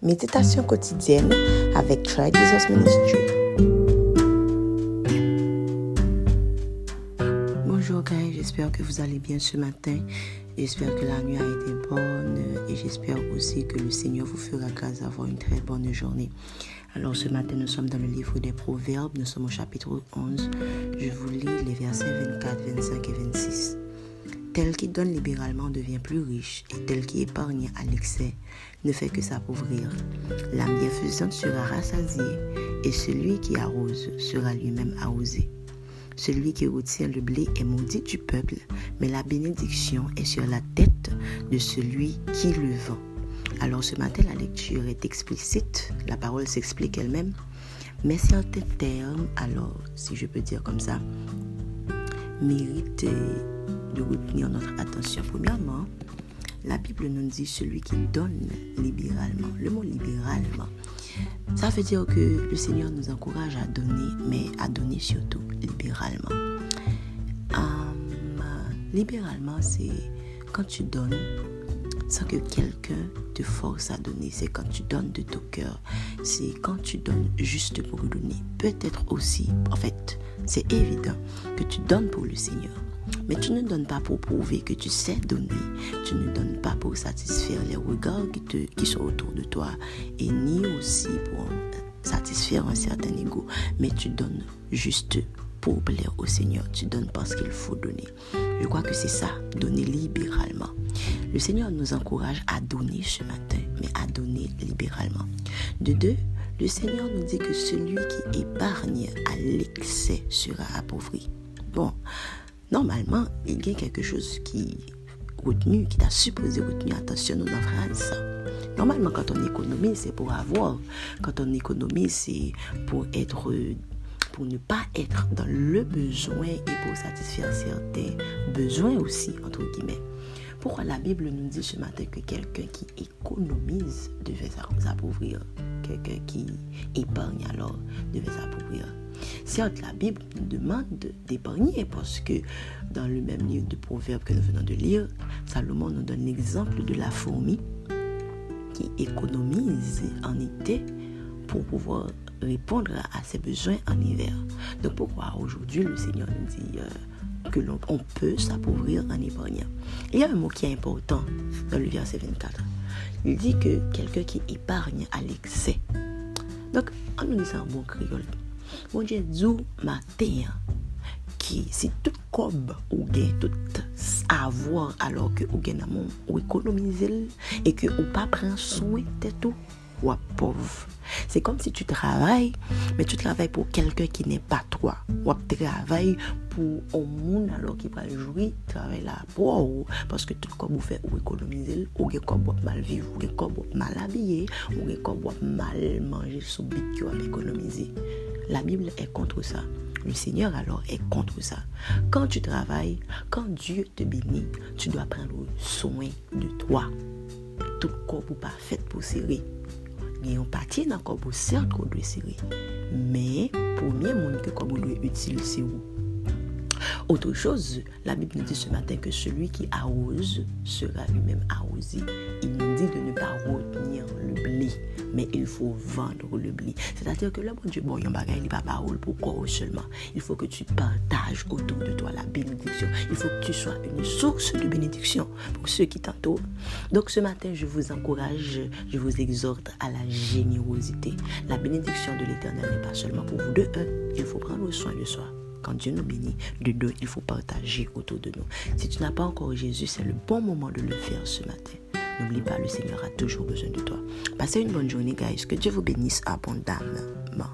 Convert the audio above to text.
Méditation quotidienne avec Try Jesus Ministry. Bonjour guys, j'espère que vous allez bien ce matin. J'espère que la nuit a été bonne et j'espère aussi que le Seigneur vous fera grâce d'avoir une très bonne journée. Alors ce matin, nous sommes dans le livre des Proverbes, nous sommes au chapitre 11. Je vous lis les versets 24, 25 et 26. Tel qui donne libéralement devient plus riche, et tel qui épargne à l'excès ne fait que s'appauvrir. L'âme bienfaisante sera rassasiée, et celui qui arrose sera lui-même arrosé. Celui qui retient le blé est maudit du peuple, mais la bénédiction est sur la tête de celui qui le vend. Alors ce matin, la lecture est explicite, la parole s'explique elle-même, mais certains termes, alors si je peux dire comme ça, méritent de retenir notre attention. Premièrement, la Bible nous dit celui qui donne libéralement. Le mot libéralement, ça veut dire que le Seigneur nous encourage à donner, mais à donner surtout libéralement. Libéralement, c'est quand tu donnes sans que quelqu'un te force à donner. C'est quand tu donnes de ton cœur. C'est quand tu donnes juste pour donner. Peut-être aussi, en fait, c'est évident que tu donnes pour le Seigneur. Mais tu ne donnes pas pour prouver que tu sais donner. Tu ne donnes pas pour satisfaire les regards qui sont autour de toi. Et ni aussi pour satisfaire un certain ego. Mais tu donnes juste pour plaire au Seigneur. Tu donnes parce qu'il faut donner. Je crois que c'est ça, donner libéralement. Le Seigneur nous encourage à donner ce matin, mais à donner libéralement. De deux, le Seigneur nous dit que celui qui épargne à l'excès sera appauvri. Bon, normalement, il y a quelque chose qui t'a supposé retenir. Attention, nous en phrase. Normalement, quand on économise, c'est pour avoir. Quand on économise, c'est pour ne pas être dans le besoin et pour satisfaire certains besoins aussi, entre guillemets. Pourquoi la Bible nous dit ce matin que quelqu'un qui économise devait s'appauvrir? Quelqu'un qui épargne alors devait s'appauvrir. Certes, la Bible nous demande d'épargner parce que dans le même livre de Proverbes que nous venons de lire, Salomon nous donne l'exemple de la fourmi qui économise en été pour pouvoir répondre à ses besoins en hiver. Donc pourquoi aujourd'hui le Seigneur nous dit que l'on peut s'appauvrir en épargnant? Il y a un mot qui est important dans le verset 24. Il dit que quelqu'un qui épargne à l'excès. Donc, on nous dit ça en bon créole. Mon Dieu dit matin qui si tout cob ou gain tout avoir alors que ou gain amont ou économiser et que ou pas prendre soin de tout ou pauvre. C'est comme si tu travailles, mais tu travailles pour quelqu'un qui n'est pas toi. Ou tu travailles pour un monde alors qui va jouer, travaille là pour parce que tout comme vous faites ou économiser, ou comme vous mal vivre, ou comme vous mal habillé, ou comme vous mal manger sous bit que vous économiser. La Bible est contre ça. Le Seigneur alors est contre ça. Quand tu travailles, quand Dieu te bénit, tu dois prendre soin de toi. Tout corps n'est pas fait pour serrer. Il y a un parti dans le corps, certes, qu'on doit serrer. Mais, premier monde que comme on doit utiliser, c'est où? Autre chose, la Bible nous dit ce matin que celui qui arrose sera lui-même arrosé. Il nous dit de ne pas retenir le blé, mais il faut vendre le blé. C'est-à-dire que le bon Dieu, il n'y a pas parole pour quoi seulement. Il faut que tu partages autour de toi la bénédiction. Il faut que tu sois une source de bénédiction pour ceux qui t'entourent. Donc ce matin, je vous encourage, je vous exhorte à la générosité. La bénédiction de l'Éternel n'est pas seulement pour vous. De un, il faut prendre soin de soi. Quand Dieu nous bénit, de deux, il faut partager autour de nous. Si tu n'as pas encore Jésus, c'est le bon moment de le faire ce matin. N'oublie pas, le Seigneur a toujours besoin de toi. Passez une bonne journée, guys. Que Dieu vous bénisse abondamment.